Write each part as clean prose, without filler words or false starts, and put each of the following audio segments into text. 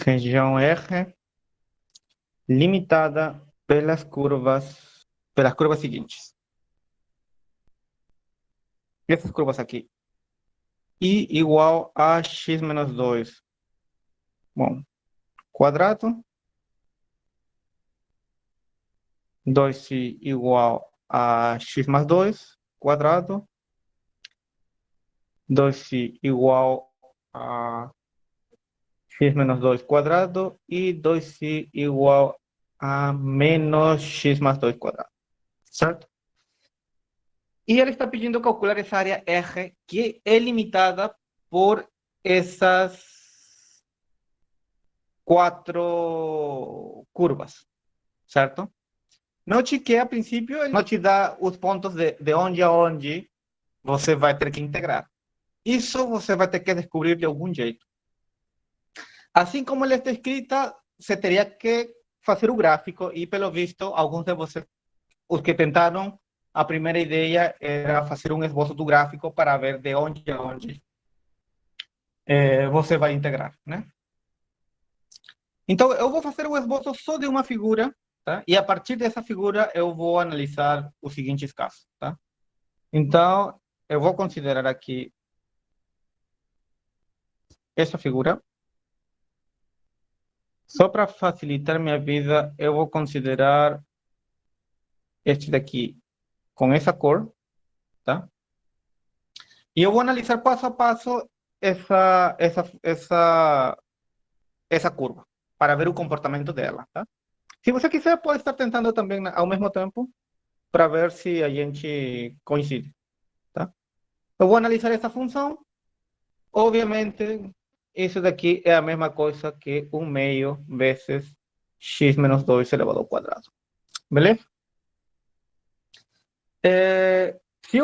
região R limitada pelas curvas seguintes. Essas curvas aqui. I igual a x menos 2. Bom, quadrado. 2i igual a x mais 2, quadrado. 2i igual a x menos 2 quadrado. E 2i igual a menos x mais 2 quadrado. Certo? E ele está pedindo calcular essa área R, que é limitada por essas 4 curvas, certo? Note que, a princípio, ele não te dá os pontos de onde a onde você vai ter que integrar. Isso você vai ter que descobrir de algum jeito. Assim como ele está escrita, você teria que fazer o gráfico e, pelo visto, alguns de vocês, os que tentaram, a primeira ideia era fazer um esboço do gráfico para ver de onde a onde você vai integrar, né? Então, eu vou fazer o esboço só de uma figura, tá? E a partir dessa figura eu vou analisar os seguintes casos, tá? Então, eu vou considerar aqui essa figura. Só para facilitar minha vida, eu vou considerar este daqui com essa cor, tá? E eu vou analisar passo a passo essa curva, para ver o comportamento dela, tá? Se você quiser, pode estar tentando também ao mesmo tempo, para ver se a gente coincide, tá? Eu vou analisar essa função. Obviamente, isso daqui é a mesma coisa que 1 meio vezes x menos 2 elevado ao quadrado. Beleza? Se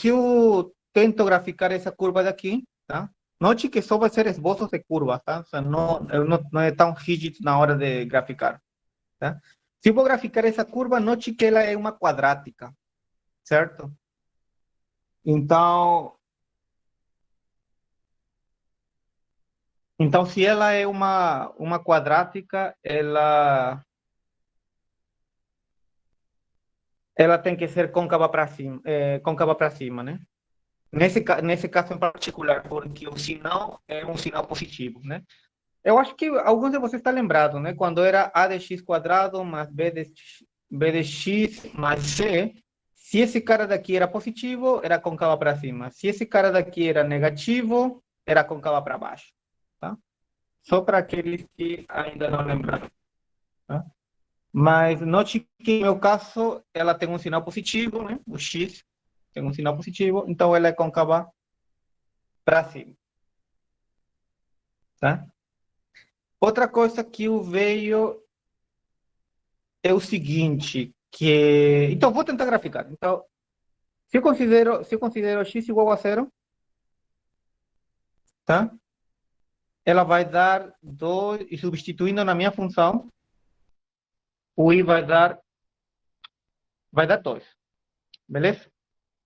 eu tento graficar essa curva daqui, tá? Note que só vai ser esboços de curva, tá? Ou seja, não é tão rígido na hora de graficar, tá? Se eu vou graficar essa curva, note que ela é uma quadrática, certo? Então, se ela é uma quadrática, ela tem que ser côncava para cima, né? Nesse caso em particular, porque o sinal é um sinal positivo, né? Eu acho que alguns de vocês estão lembrados, né? Quando era a de x quadrado mais b de x mais c, se esse cara daqui era positivo, era côncava para cima. Se esse cara daqui era negativo, era côncava para baixo, tá? Só para aqueles que ainda não lembraram, tá? Mas note que, no meu caso, ela tem um sinal positivo, né? O x tem um sinal positivo, então ela é côncava para cima, tá? Outra coisa que eu vejo é o seguinte, então vou tentar graficar. Então, se eu considero x igual a zero, tá? Ela vai dar 2, e substituindo na minha função, o i vai dar 2, beleza?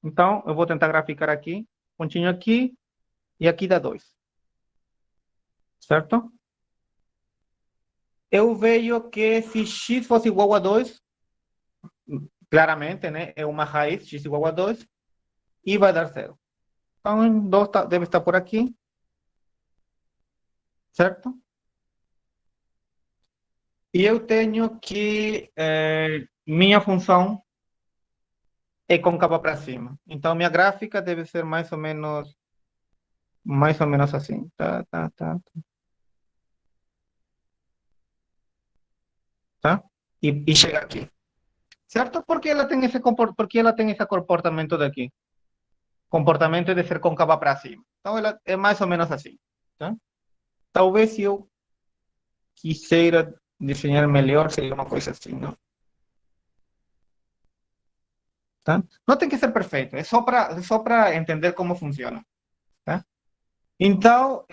Então, eu vou tentar graficar aqui, pontinho aqui, e aqui dá 2, certo? Eu vejo que se x fosse igual a 2, claramente, né, é uma raiz, x igual a 2, e vai dar 0. Então, 2 deve estar por aqui, certo? E eu tenho que minha função é côncava para cima. Então, minha gráfica deve ser mais ou menos assim. Tá? E chega aqui. Certo? Porque ela tem esse comportamento daqui. Comportamento de ser côncava para cima. Então, ela é mais ou menos assim. Tá? Talvez se eu quisera desenhar melhor, seria uma coisa assim, não? Tá? Não tem que ser perfeito, é só para entender como funciona. Tá? Então,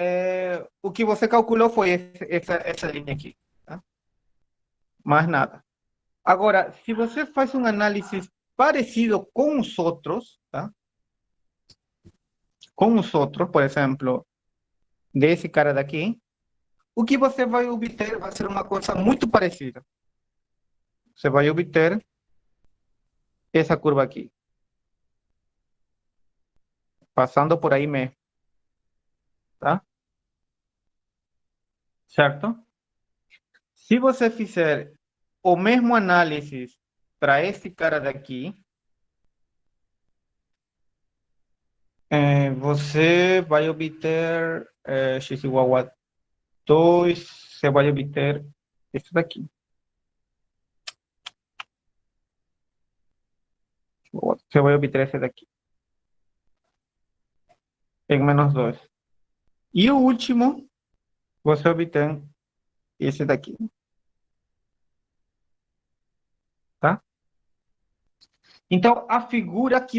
o que você calculou foi essa linha aqui. Tá? Mais nada. Agora, se você faz um análise parecido com os outros, tá? Com os outros, por exemplo, desse cara daqui, o que você vai obter vai ser uma coisa muito parecida. Você vai obter essa curva aqui, passando por aí mesmo, tá? Certo? Se você fizer o mesmo análise para esse cara daqui, você vai obter x igual a 2, você vai obter isso daqui. Você vai obter esse daqui, em menos 2. E o último, você obtém esse daqui, tá? Então, a figura que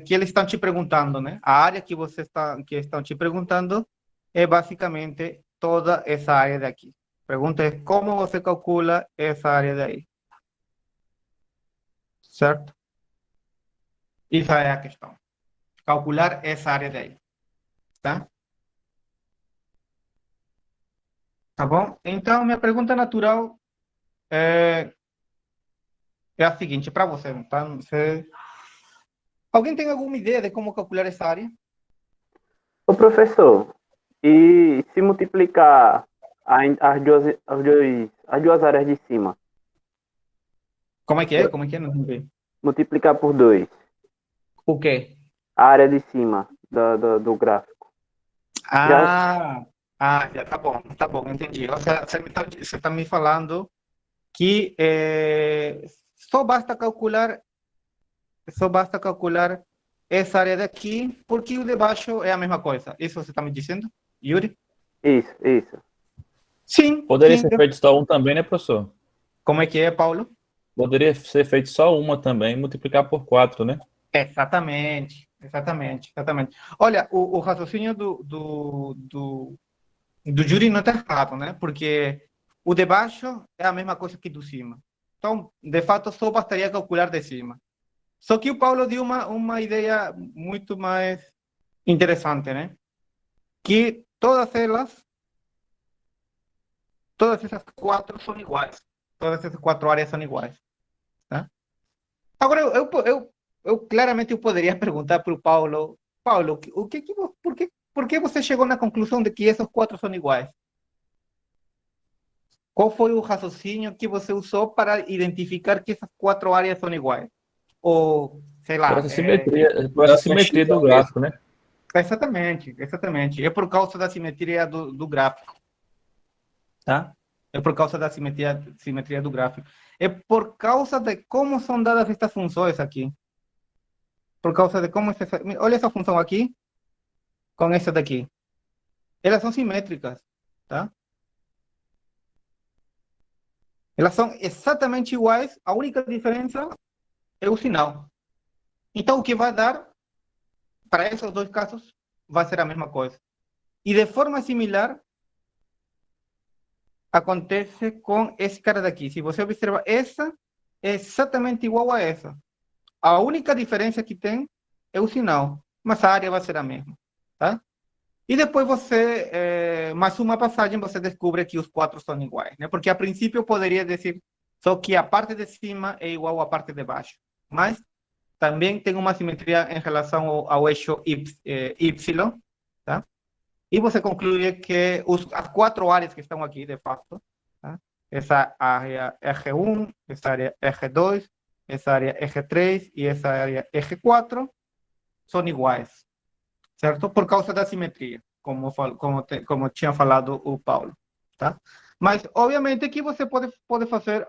que eles estão te perguntando, né? A área que estão te perguntando é basicamente toda essa área daqui. Pergunta é como você calcula essa área daí, certo? Essa é a questão. Calcular essa área daí, tá? Tá bom? Então, minha pergunta natural é, é a seguinte para você, tá? Alguém tem alguma ideia de como calcular essa área? Ô, professor, e se multiplicar as duas áreas de cima? Como é que é? Como é que é? Não entendi. Multiplicar por 2 O quê? a área de cima do gráfico. Já, Ah, já tá bom, entendi. Você tá me falando que só basta calcular essa área daqui, porque o de baixo é a mesma coisa. Isso você está me dizendo, Yuri? isso. Sim, Poderia sim. ser feito só um também, né, professor? Como é que é, Paulo? Poderia ser feito só uma também, multiplicar por 4, né? Exatamente. Olha, o raciocínio do Yuri não está errado, né? Porque o de baixo é a mesma coisa que do cima. Então, de fato, só bastaria calcular de cima. Só que o Paulo deu uma ideia muito mais interessante, né? Que todas essas quatro são iguais. Todas essas quatro áreas são iguais, tá? Agora, eu claramente eu poderia perguntar para o Paulo, Paulo, por que você chegou na conclusão de que esses quatro são iguais? Qual foi o raciocínio que você usou para identificar que essas quatro áreas são iguais? Ou, sei lá, Por essa simetria do gráfico, né? exatamente. É por causa da simetria do gráfico, tá? É por causa da simetria do gráfico. É por causa de como são dadas estas funções aqui. Por causa de como... Olha essa função aqui com essa daqui. Elas são simétricas, tá? Elas são exatamente iguais, a única diferença é o sinal. Então, o que vai dar para esses dois casos vai ser a mesma coisa. E de forma similar, acontece com esse cara daqui. Se você observa, essa é exatamente igual a essa. A única diferença que tem é o sinal, mas a área vai ser a mesma, tá? E depois mais uma passagem, você descobre que os quatro são iguais, né? Porque a princípio eu poderia dizer só que a parte de cima é igual à parte de baixo, mas também tem uma simetria em relação ao eixo Y, tá? E você conclui que as quatro áreas que estão aqui, de fato, tá? Essa área R1, essa área R2, essa área R3 e essa área R4 são iguais, certo? Por causa da simetria, como tinha falado o Paulo, tá? Mas, obviamente, que você pode fazer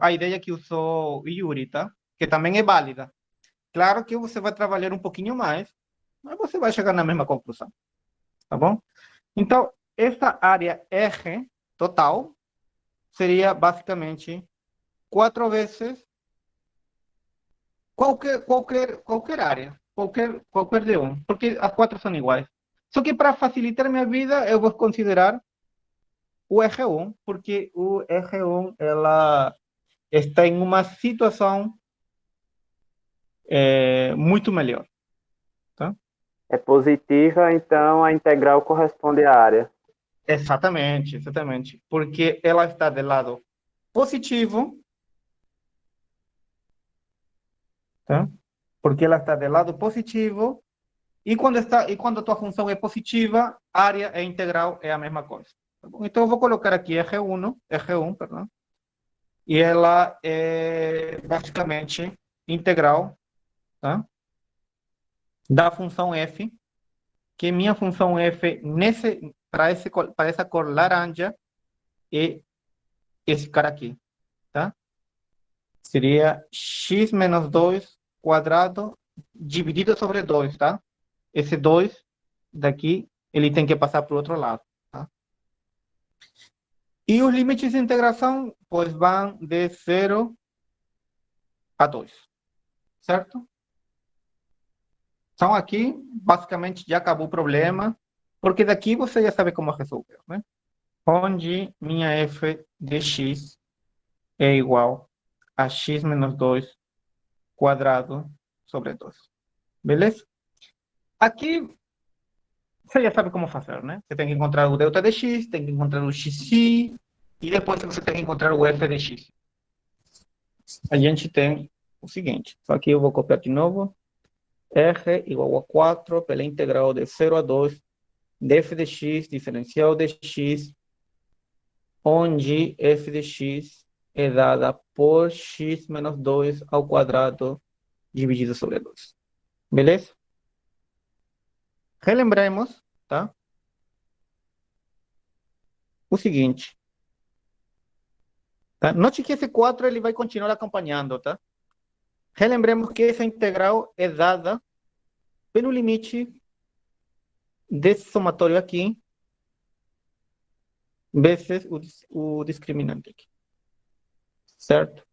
a ideia que usou o Yuri, tá? Que também é válida. Claro que você vai trabalhar um pouquinho mais, mas você vai chegar na mesma conclusão, tá bom? Então, essa área R total seria basicamente 4 vezes qualquer área, qualquer de um, porque as quatro são iguais. Só que para facilitar minha vida, eu vou considerar o R1, porque o R1 ela está em uma situação muito melhor, tá? É positiva, então a integral corresponde à área. Exatamente, exatamente. Porque ela está do lado positivo, tá? Porque ela está do lado positivo, e quando a tua função é positiva, área e integral é a mesma coisa. Tá bom? Então eu vou colocar aqui R1, perdão, e ela é basicamente integral, tá? Da função f, que minha função f para essa cor laranja é esse cara aqui, tá? Seria x menos 2 quadrado dividido sobre 2, tá? Esse 2 daqui, ele tem que passar para o outro lado, tá? E os limites de integração, pois, vão de 0 a 2, certo? Então, aqui, basicamente, já acabou o problema, porque daqui você já sabe como resolver, né? Onde minha f de x é igual a x menos 2 quadrado sobre 2. Beleza? Aqui, você já sabe como fazer, né? Você tem que encontrar o delta de x, tem que encontrar o xi, e depois você tem que encontrar o f de x. A gente tem o seguinte, só que eu vou copiar de novo. R igual a 4 pela integral de 0 a 2 de f de x diferencial de x, onde f de x é dada por x menos 2 ao quadrado dividido sobre 2. Beleza? Relembremos, tá? O seguinte, tá? Note que esse 4 ele vai continuar acompanhando, tá? Relembremos que essa integral é dada pelo limite desse somatório aqui, vezes o discriminante aqui, certo?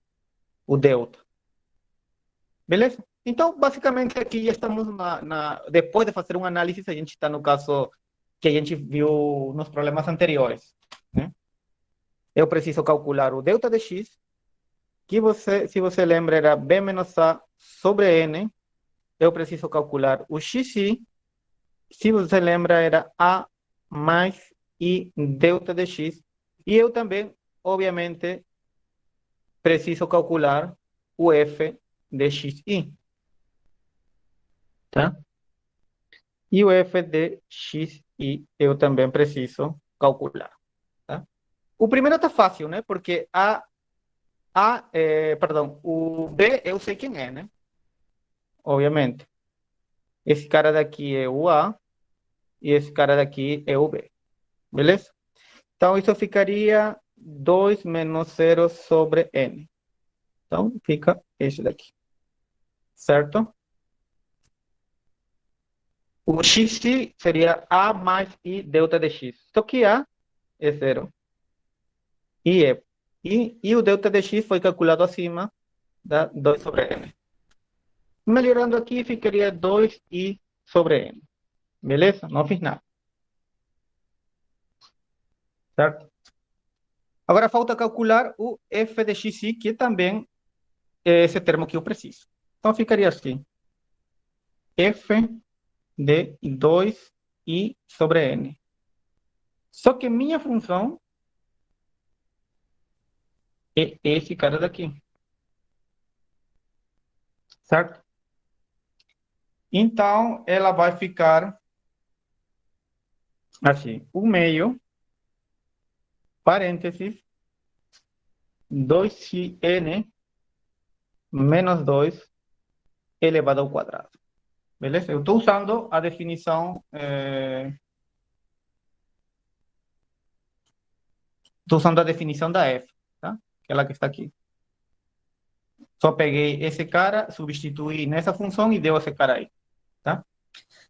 O delta. Beleza? Então, basicamente, aqui já estamos depois de fazer uma análise, a gente está no caso que a gente viu nos problemas anteriores, né? Eu preciso calcular o delta de x, que se você lembra, era b menos a sobre n. Eu preciso calcular o xi, se você lembra, era a mais i delta de x. E eu também, obviamente, preciso calcular o f de xi, tá? E o f de xi eu também preciso calcular, tá? O primeiro está fácil, né? Porque perdão, o b eu sei quem é, né? Obviamente. Esse cara daqui é o a e esse cara daqui é o b. Beleza? Então, isso ficaria 2 menos 0 sobre n. Então, fica esse daqui. Certo? O xi seria a mais i delta de x. Só que a é 0. E o delta de x foi calculado acima da 2 sobre n. Melhorando aqui, ficaria 2i sobre n. Beleza? Não fiz nada. Certo? Agora falta calcular o f de xi, que também é esse termo que eu preciso. Então ficaria assim. F de 2i sobre n. Só que minha função é esse cara daqui. Certo? Então, ela vai ficar assim. O meio, parênteses, 2n menos 2 elevado ao quadrado. Beleza? Eu estou usando a definição... Estou usando a definição da f, tá? Aquela que está aqui. Só peguei esse cara, substituí nessa função e deu esse cara aí, tá?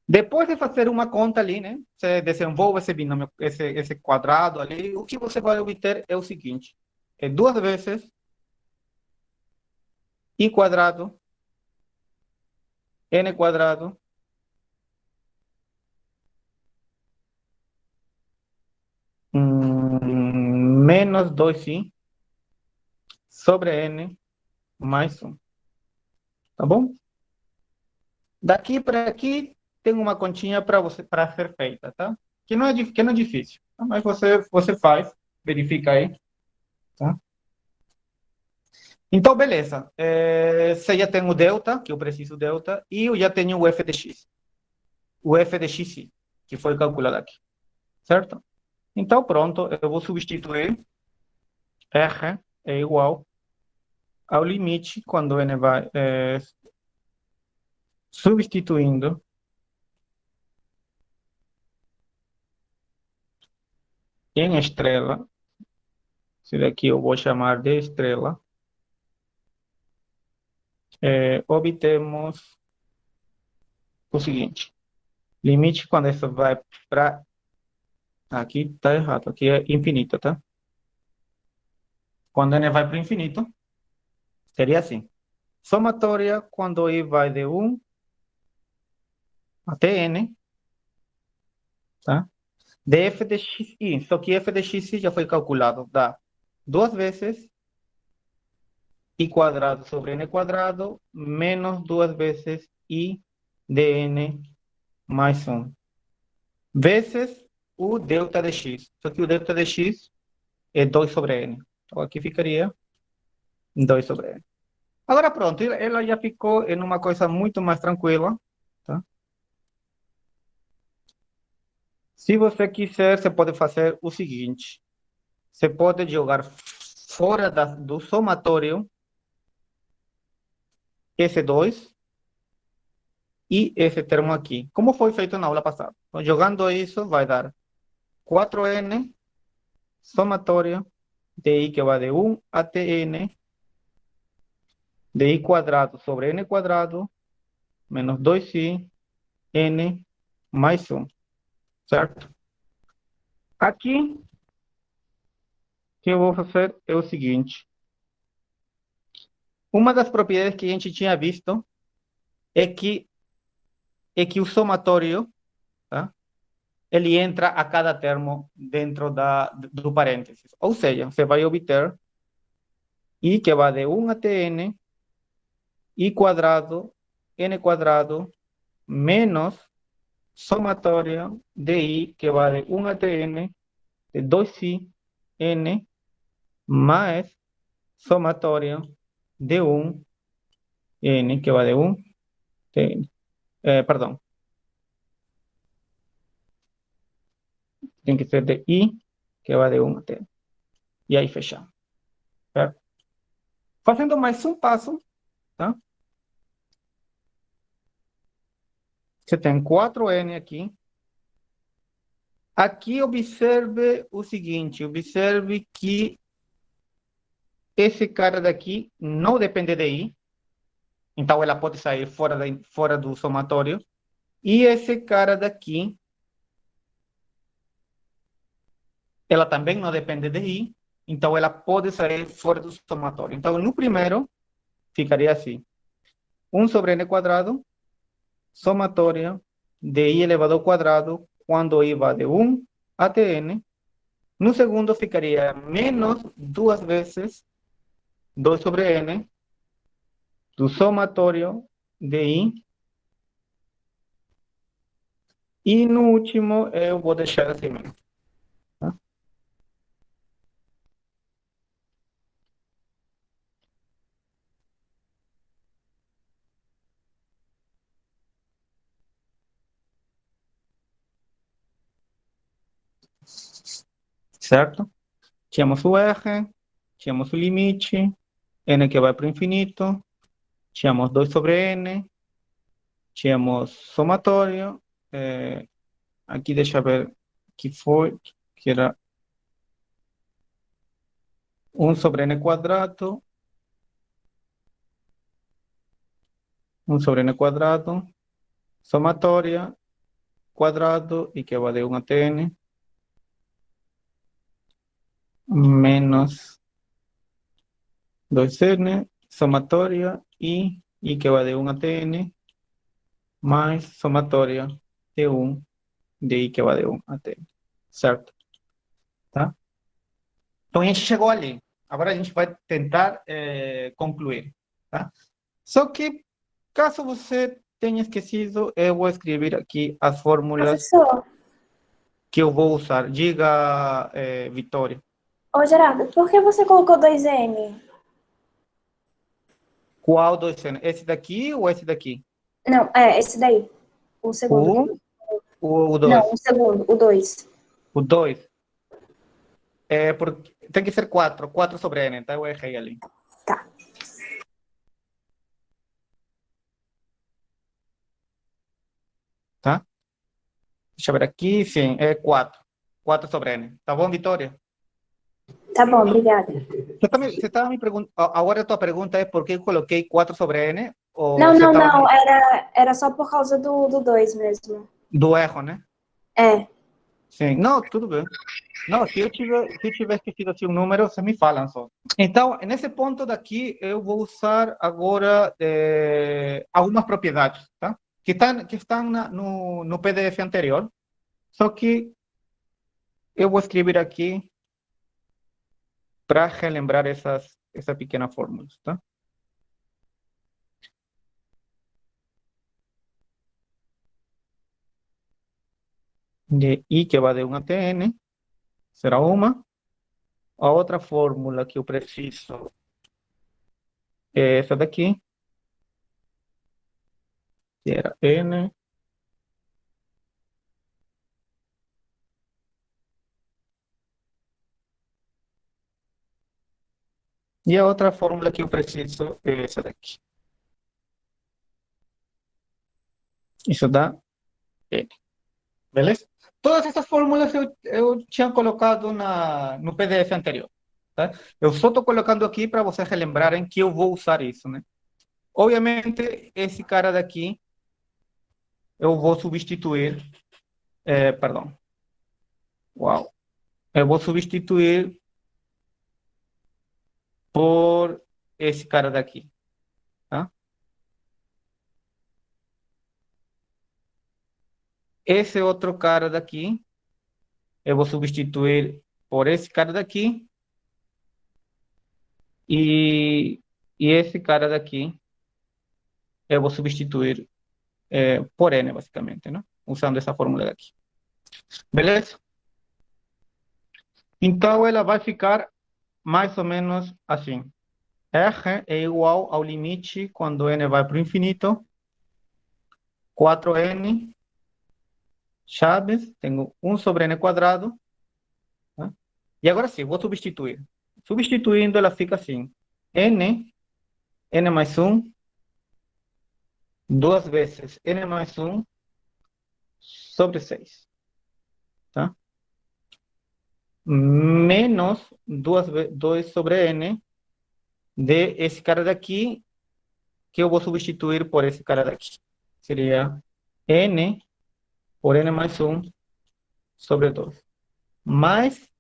Depois de fazer uma conta ali, né? Você desenvolve esse binômio, esse quadrado ali, o que você vai obter é o seguinte. É 2 vezes i quadrado, n quadrado, menos 2i sobre n mais 1. Tá bom? Daqui para aqui tem uma continha para ser feita, tá? Que não é difícil. tá? Mas você faz, verifica aí, tá? Então, beleza. Você já tem o delta, que eu preciso delta, e eu já tenho o f de x. O f de x, sim, que foi calculado aqui, certo? Então, pronto, eu vou substituir r é igual ao limite, quando n vai substituindo em estrela, esse daqui eu vou chamar de estrela, obtemos o seguinte, limite quando isso vai para... Aqui está errado, aqui é infinito, tá? Quando n vai para o infinito, seria assim. Somatória quando i vai de 1 até n, tá? De f de xi, só que f de xi já foi calculado, dá 2 vezes i quadrado sobre n quadrado menos 2 vezes i de n mais 1 vezes o delta de x. Só que o delta de x é 2 sobre n. Então aqui ficaria 2 sobre n. Agora pronto, ela já ficou em uma coisa muito mais tranquila, tá? Se você quiser, você pode fazer o seguinte. Você pode jogar fora do somatório esse 2 e esse termo aqui, como foi feito na aula passada. Então, jogando isso, vai dar 4n somatório de i que vai de 1 até n de i quadrado sobre n quadrado menos 2i n mais 1, certo? Aqui, o que eu vou fazer é o seguinte. Uma das propriedades que a gente tinha visto é que o somatório, tá? Ele entra a cada termo dentro do parênteses. Ou seja, você vai obter i que vai de 1 até n, i quadrado, n quadrado, menos somatório de i que vai de 1 até n, de 2i, n, mais somatório de 1, n, que vai de 1, de n. Perdão. Tem que ser de i, que vai de 1 até n. E aí fechamos. Certo? Fazendo mais um passo, tá? Você tem 4n aqui. Aqui observe o seguinte, observe que esse cara daqui não depende de i, então ela pode sair fora do somatório. E esse cara daqui, ela também não depende de i, então ela pode sair fora do somatório. Então, no primeiro, ficaria assim. 1 sobre n quadrado, somatório de i elevado ao quadrado, quando i vai de 1 até n. No segundo, ficaria menos 2 vezes 2 sobre n do somatório de i. E no último, eu vou deixar assim mesmo. Tá? Certo? Tínhamos o R, tínhamos o limite, n que vai para o infinito, tínhamos 2 sobre n, tínhamos somatório, aqui deixa eu ver que foi, que era 1 sobre n quadrado, 1 sobre n quadrado, somatória, quadrado, e que vai de 1 até n, menos 2n, somatória, e que vai de 1 até n, mais somatória de 1 de i que vai de 1 até n, certo? Tá? Então a gente chegou ali. Agora a gente vai tentar concluir, tá? Só que, caso você tenha esquecido, eu vou escrever aqui as fórmulas. Professor, que eu vou usar. Diga, Vitória. Ô, Gerardo, por que você colocou 2N? Qual dois cenas? Esse daqui ou esse daqui? Não, esse daí. O segundo. O Não, dois? o segundo, o 2. O dois. Porque tem que ser 4. 4 sobre N, tá? Eu errei ali. Tá. Tá? Deixa eu ver aqui. Sim, é 4. 4 sobre N. Tá bom, Vitória? Tá bom, obrigada. Você tá me perguntando. Agora a tua pergunta é por que eu coloquei 4 sobre N? Ou Não, você não, tava não. Era só por causa do 2 mesmo. do erro, né? É. Sim. Não, tudo bem. Não, se eu tiver esquecido assim um número, você me fala só. Então, nesse ponto daqui, eu vou usar agora algumas propriedades, tá? Que estão no PDF anterior. Só que eu vou escrever aqui para relembrar essas pequenas fórmulas, tá? De I que vai de 1 até N, será uma. A outra fórmula que eu preciso é essa daqui, que era N. E a outra fórmula que eu preciso é essa daqui. Isso dá N. Beleza? Todas essas fórmulas eu tinha colocado no PDF anterior. Tá? Eu só estou colocando aqui para vocês relembrarem que eu vou usar isso, né? Obviamente, esse cara daqui eu vou substituir. Perdão. Uau. Eu vou substituir por esse cara daqui. Tá? Esse outro cara daqui eu vou substituir por esse cara daqui. E esse cara daqui eu vou substituir por N, basicamente, né? Usando essa fórmula daqui. Beleza? Então, ela vai ficar mais ou menos assim. R é igual ao limite quando N vai para o infinito. 4N chaves, tenho 1 sobre N quadrado. Tá? E agora sim, vou substituir. Substituindo, ela fica assim. N mais 1, duas vezes N mais 1 sobre 6. Tá? Menos 2 sobre N de esse cara daqui, que eu vou substituir por esse cara daqui. Seria N por N mais 1 sobre 2. Mais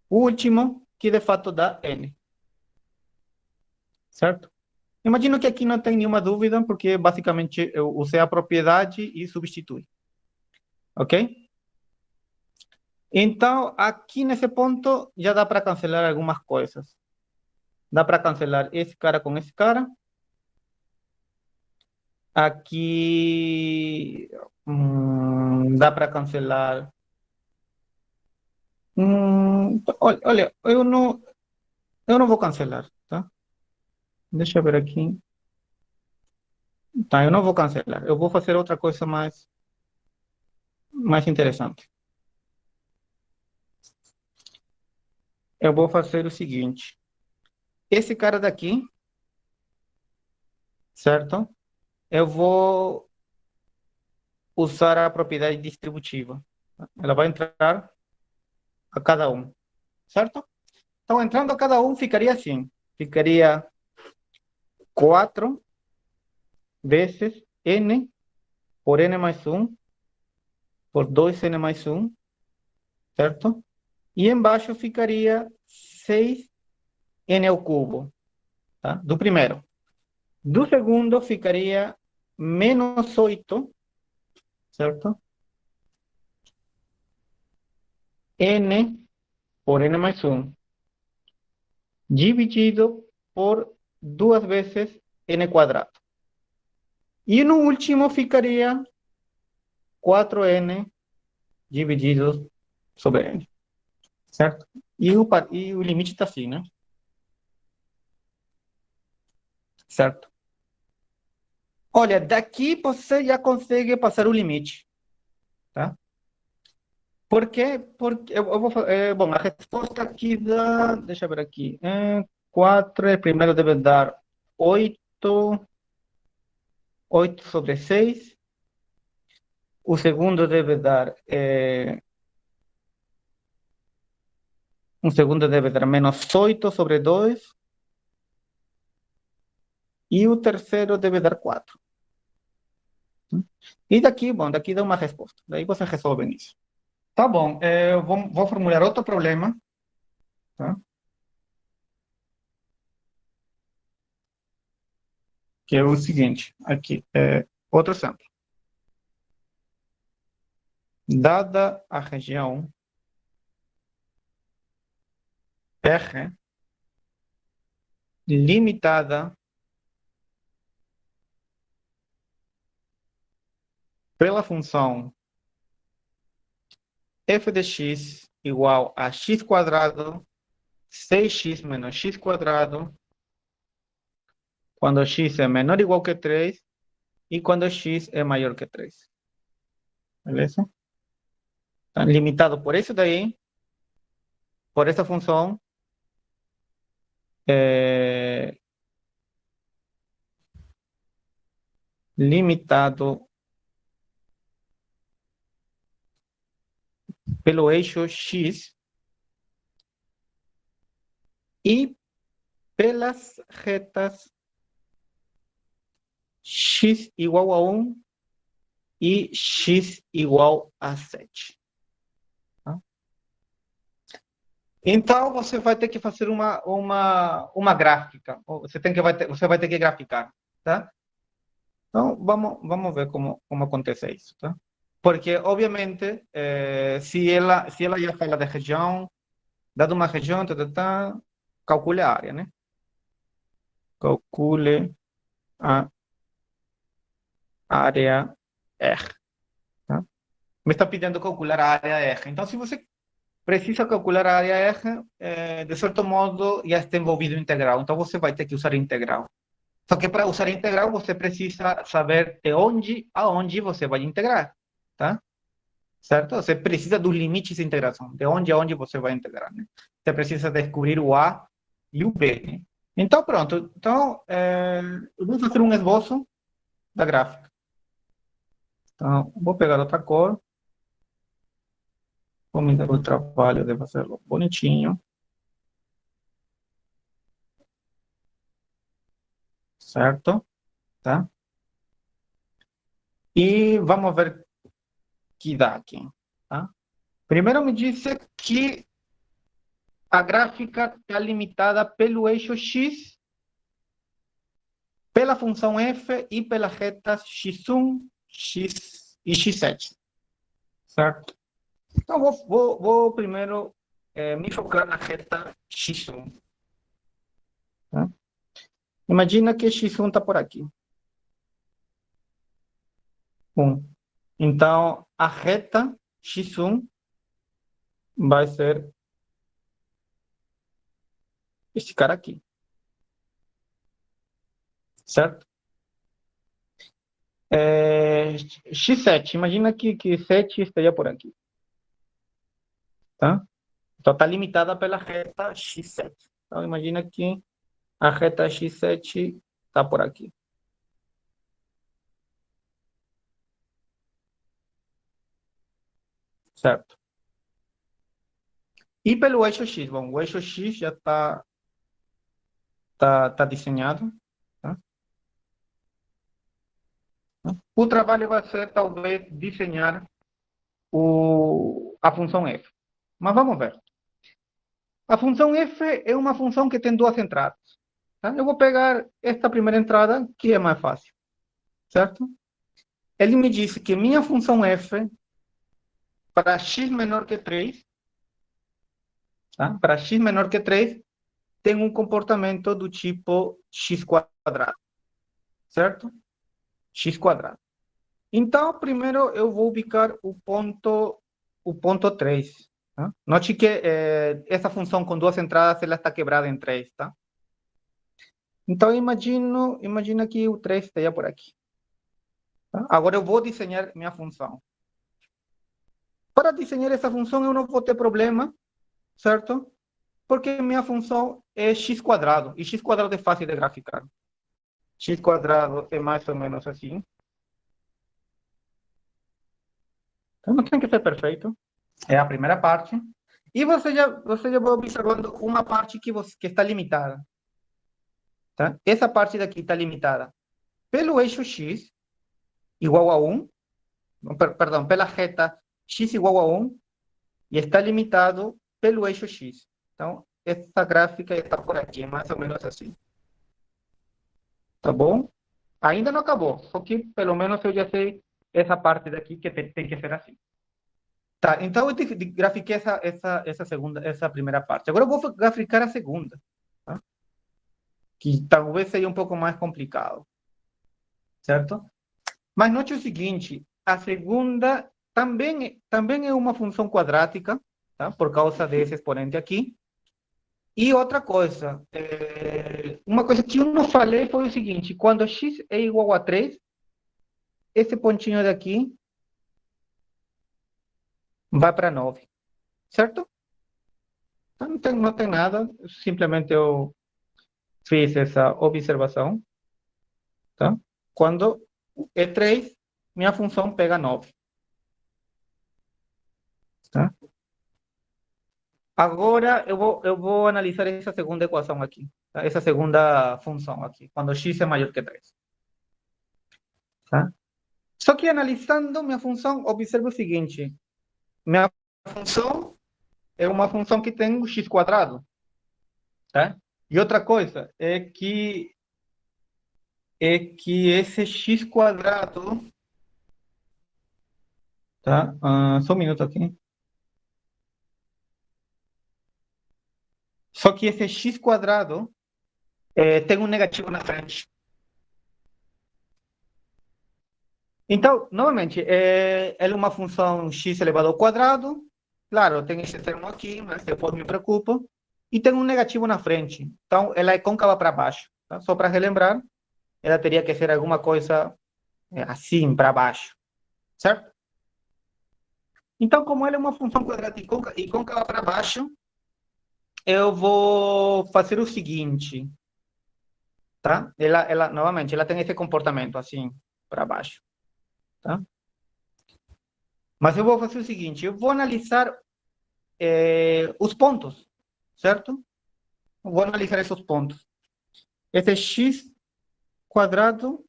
o último, que de fato dá N. Certo? Imagino que aqui não tem nenhuma dúvida, porque basicamente eu usei a propriedade e substitui. Ok? Então, aqui nesse ponto, já dá para cancelar algumas coisas. Dá para cancelar esse cara com esse cara. Aqui dá para cancelar. Olha, eu não vou cancelar, tá? Deixa eu ver aqui. Tá, eu não vou cancelar. Eu vou fazer outra coisa mais interessante. Eu vou fazer o seguinte. Esse cara daqui, certo? Eu vou usar a propriedade distributiva. Ela vai entrar a cada um, certo? Então, entrando a cada um, ficaria assim. Ficaria 4 vezes N por N mais 1 por 2N mais 1, certo? E embaixo ficaria 6N ao cubo, tá? Do primeiro. Do segundo ficaria menos 8, certo? N por N mais 1, dividido por 2 vezes N quadrado. E no último ficaria 4N dividido sobre N, certo? E o limite está assim, né? Certo? Olha, daqui você já consegue passar o limite, tá? Por quê? Porque eu vou, bom, a resposta aqui dá, deixa eu ver aqui, 4, primeiro deve dar 8, 8 sobre 6. O segundo deve dar, menos 8 sobre 2. E o terceiro deve dar 4. E daqui, bom, daqui dá uma resposta. Daí você resolve isso. Tá bom, eu vou formular outro problema, tá? Que é o seguinte, aqui, outro exemplo. Dada a região R limitada pela função f de x igual a x quadrado 6x menos x quadrado quando x é menor ou igual que 3 e quando x é maior que 3. Beleza? Tá limitado por isso daí, por essa função, limitado pelo eixo x e pelas retas x igual a 1 e x igual a 7. Tá? Então, você vai ter que fazer uma gráfica. Você vai ter que graficar. Tá? Então, vamos ver como acontece isso. Tá? Porque, obviamente, se ela já fala de região, dada uma região, calcule a área, né? Calcule a área R. Tá? Me está pedindo calcular a área R. Então, se você precisa calcular a área R, de certo modo, já está envolvido o integral. Então, você vai ter que usar integral. Só que para usar integral, você precisa saber de onde a onde você vai integrar. Tá? Certo? Você precisa dos limites de integração, de onde a onde você vai integrar. Né? Você precisa descobrir o A e o B. Né? Então, pronto. Então, eu vou fazer um esboço da gráfica. Então, vou pegar outra cor. Vou me dar o trabalho de fazê-lo bonitinho. Certo? Tá? E vamos ver o que dá aqui. Tá? Primeiro me disse que a gráfica está limitada pelo eixo x, pela função f e pelas retas x1, x e x7. Certo? Então, vou primeiro me focar na reta x1. Tá? Imagina que x1 está por aqui. 1. Então, a reta x1 vai ser esse cara aqui. Certo? x7, imagina que 7 esteja por aqui. Tá? Então, está limitada pela reta x7. Então, imagina que a reta x7 está por aqui. Certo? E pelo eixo x, bom, o eixo x já está desenhado. Tá? O trabalho vai ser, talvez, desenhar a função f. Mas vamos ver. A função f é uma função que tem duas entradas. Tá? Eu vou pegar esta primeira entrada, que é mais fácil. Certo? Ele me disse que minha função f, para x menor que 3, tá? Para x menor que 3, tem um comportamento do tipo x quadrado. Certo? X quadrado. Então, primeiro eu vou ubicar o ponto 3. Tá? Note que essa função com duas entradas, ela está quebrada em três, tá? Então, imagina que o 3 esteja por aqui. Tá? Agora eu vou desenhar minha função. Para desenhar essa função, eu não vou ter problema, certo? Porque minha função é x quadrado, e x quadrado é fácil de graficar. X quadrado é mais ou menos assim. Então, não tem que ser perfeito. É a primeira parte. E você já vai observando uma parte que está limitada. Tá? Essa parte daqui está limitada pelo eixo x igual a 1, perdão, pela reta x igual a 1, e está limitado pelo eixo x. Então, essa gráfica está por aqui, mais ou menos assim. Tá bom? Ainda não acabou, só que pelo menos eu já sei essa parte daqui que tem que ser assim. Tá, então eu grafiquei essa primeira parte. Agora eu vou graficar a segunda, tá? Que talvez seja um pouco mais complicado, certo? Mas note o seguinte, a segunda também é uma função quadrática, tá? Por causa desse exponente aqui. E outra coisa, uma coisa que eu não falei foi o seguinte, quando x é igual a 3, esse pontinho daqui vai para 9, certo? Então, não tem nada, simplesmente eu fiz essa observação, tá? Quando é 3, minha função pega 9. Tá? Agora eu vou analisar essa segunda equação aqui, tá? Essa segunda função aqui, quando x é maior que 3. Tá? Só que analisando minha função, observe o seguinte, minha função é uma função que tem o x quadrado, tá? E outra coisa é que esse x quadrado, tá? Só um minuto aqui. Só que esse x quadrado tem um negativo na frente. Então, novamente, ela é uma função x elevado ao quadrado. Claro, tem esse termo aqui, mas depois me preocupo. E tem um negativo na frente. Então, ela é côncava para baixo. Tá? Só para relembrar, ela teria que ser alguma coisa assim, para baixo. Certo? Então, como ela é uma função quadrática e côncava para baixo, eu vou fazer o seguinte. Tá? Novamente, ela tem esse comportamento assim, para baixo. Tá? Mas eu vou fazer o seguinte, eu vou analisar os pontos, certo? Eu vou analisar esses pontos. Esse x quadrado,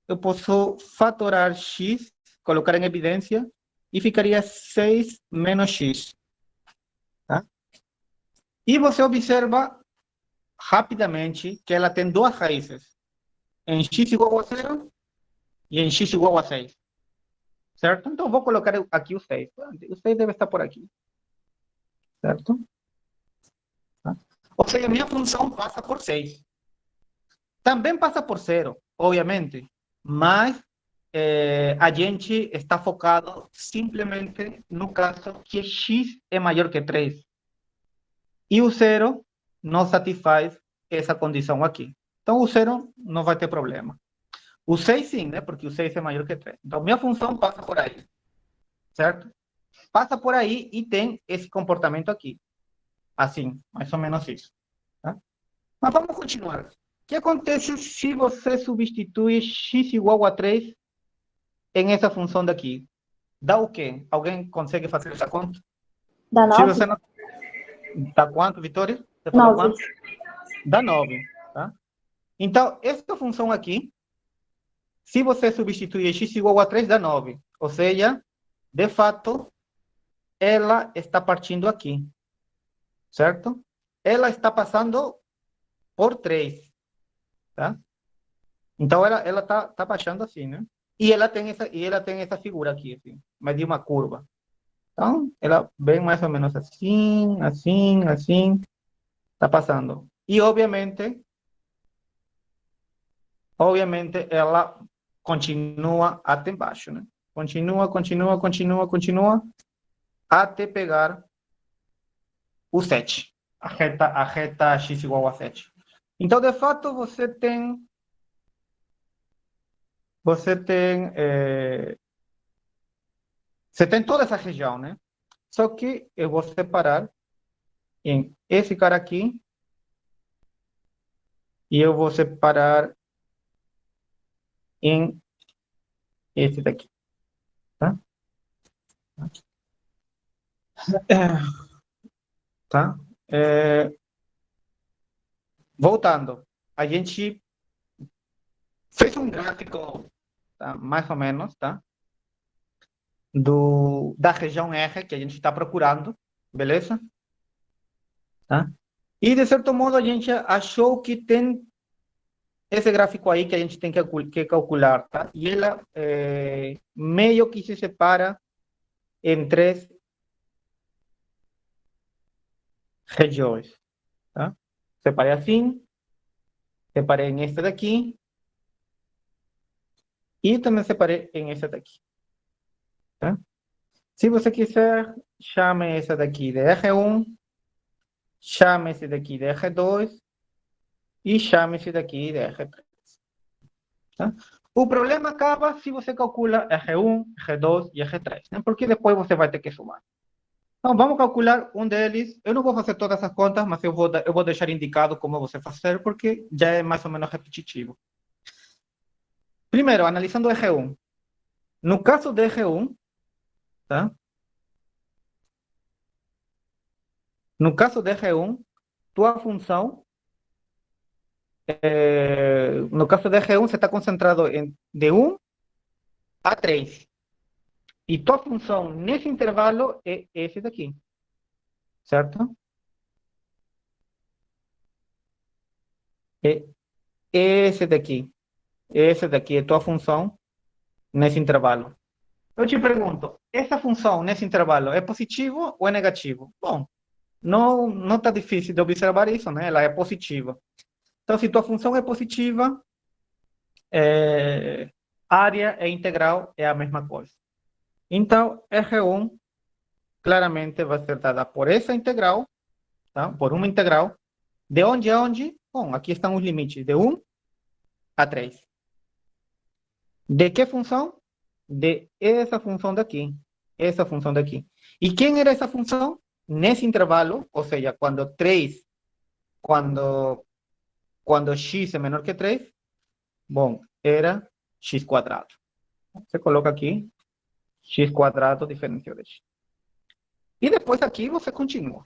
eu posso fatorar x, colocar em evidência, e ficaria 6 menos x. Tá? E você observa rapidamente que ela tem duas raízes, em x igual a 0 e em x igual a 6. Certo? Então, eu vou colocar aqui o 6. O 6 deve estar por aqui. Certo? Tá? Ou seja, minha função passa por 6. Também passa por 0, obviamente. Mas a gente está focado simplesmente no caso que x é maior que 3. E o 0 não satisfaz essa condição aqui. Então, o 0 não vai ter problema. O 6 sim, né? Porque o 6 é maior que 3. Então, minha função passa por aí. Certo? Passa por aí e tem esse comportamento aqui. Assim, mais ou menos isso. Tá? Mas vamos continuar. O que acontece se você substitui x igual a 3 em essa função daqui? Dá o quê? Alguém consegue fazer essa conta? Dá Se 9? você não... Dá quanto, Vitória? Você falou 9. quanto? Dá 9. Tá? Então, essa função aqui, se você substituir x igual a 3, dá 9. Ou seja, de fato, ela está partindo aqui. Certo? Ela está passando por 3. Tá? Então, ela tá baixando assim, né? E ela tem essa figura aqui, assim, mas de uma curva. Então, ela vem mais ou menos assim, assim, assim. Está passando. E, obviamente, ela continua até embaixo, né? Continua, até pegar o 7. A reta x igual a 7. Então, de fato, você tem toda essa região, né? Só que eu vou separar em esse cara aqui e eu vou separar em esse daqui, tá? Tá? Voltando, a gente fez um gráfico, tá? Mais ou menos, tá? Da região R que a gente está procurando, beleza? Tá? E, de certo modo, a gente achou que tem esse gráfico aí que a gente tem que calcular, tá? E ela meio que se separa em três regiões, tá? Separei assim, separei em esta daqui e também separei em essa daqui, tá? Se você quiser, chame essa daqui de R1, chame esse daqui de R2 e chame esse daqui de R3. Tá? O problema acaba se você calcula R1, R2 e R3, né? Porque depois você vai ter que somar. Então, vamos calcular um deles. Eu não vou fazer todas essas contas, mas eu vou deixar indicado como você fazer, porque já é mais ou menos repetitivo. Primeiro, analisando o R1. No caso do R1, tá? No caso do R1, tua função, no caso do R1, você está concentrado de 1 a 3. E tua função nesse intervalo é esse daqui, certo? É esse daqui. Essa daqui é tua função nesse intervalo. Eu te pergunto, essa função nesse intervalo é positivo ou é negativo? Bom, não está difícil de observar isso, né? Ela é positiva. Então, se tua função é positiva, área e integral é a mesma coisa. Então, R1 claramente vai ser dada por essa integral, tá? Por uma integral. De onde a onde? Bom, aqui estão os limites, de 1 a 3. De que função? De essa função daqui. Essa função daqui. E quem era essa função? Nesse intervalo, ou seja, quando x é menor que 3, bom, era x quadrado. Você coloca aqui, x quadrado diferencial de x. E depois aqui você continua.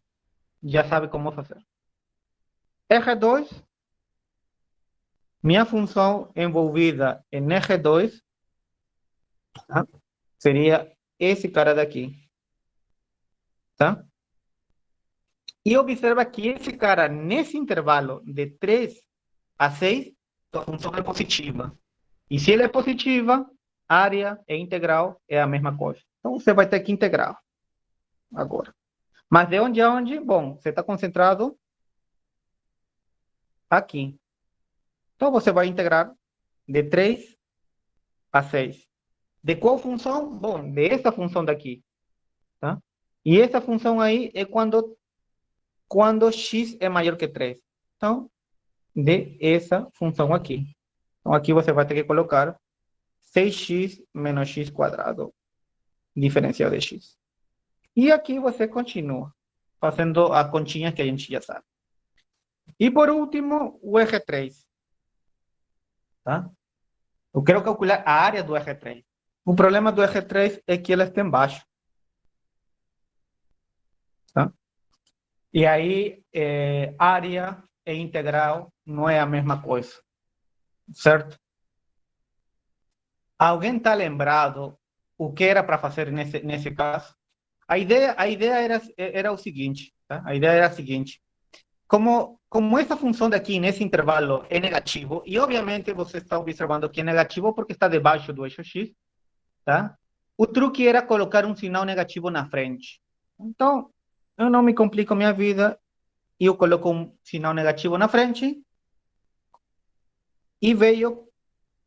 Já sabe como fazer. R2, minha função envolvida em R2, tá? Seria esse cara daqui. Tá? E observa que esse cara, nesse intervalo de 3 a 6, a função é positiva. E se ele é positiva, área e integral é a mesma coisa. Então, você vai ter que integrar agora. Mas de onde a onde? Bom, você está concentrado aqui. Então, você vai integrar de 3 a 6. De qual função? Bom, de essa função daqui. Tá? E essa função aí é quando x é maior que 3. Então, de essa função aqui. Então, aqui você vai ter que colocar 6x menos x quadrado, diferencial de x. E aqui você continua fazendo a continha que a gente já sabe. E por último, o R3. Tá? Eu quero calcular a área do R3. O problema do R3 é que ela está embaixo. Tá? E aí, área e integral não é a mesma coisa. Certo? Alguém está lembrado o que era para fazer nesse caso? A ideia era o seguinte, tá? A ideia era a seguinte. Como essa função daqui, nesse intervalo, é negativo, e obviamente você está observando que é negativo porque está debaixo do eixo x, tá? O truque era colocar um sinal negativo na frente. Então, eu não me complico a minha vida e eu coloco um sinal negativo na frente e veio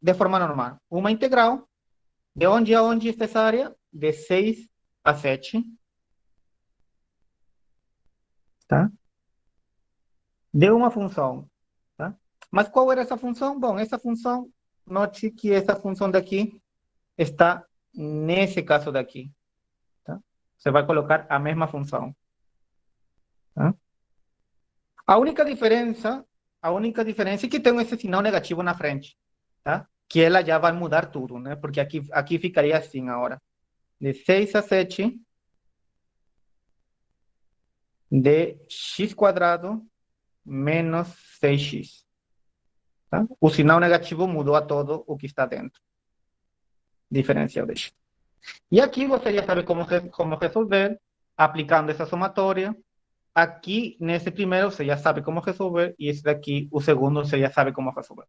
de forma normal. Uma integral, de onde a onde está essa área? De 6 a 7. tá? De uma função, tá? Mas qual era essa função? Bom, essa função, note que essa função daqui está nesse caso daqui, tá? Você vai colocar a mesma função, tá? A única diferença é que tem esse sinal negativo na frente, tá? Que ela já vai mudar tudo, né? Porque aqui ficaria assim agora. De 6 a 7 de x quadrado menos 6x. Tá? O sinal negativo mudou a todo o que está dentro. Diferencial de x. E aqui você já sabe como resolver, aplicando essa somatória. Aqui, nesse primeiro, você já sabe como resolver. E esse daqui, o segundo, você já sabe como resolver.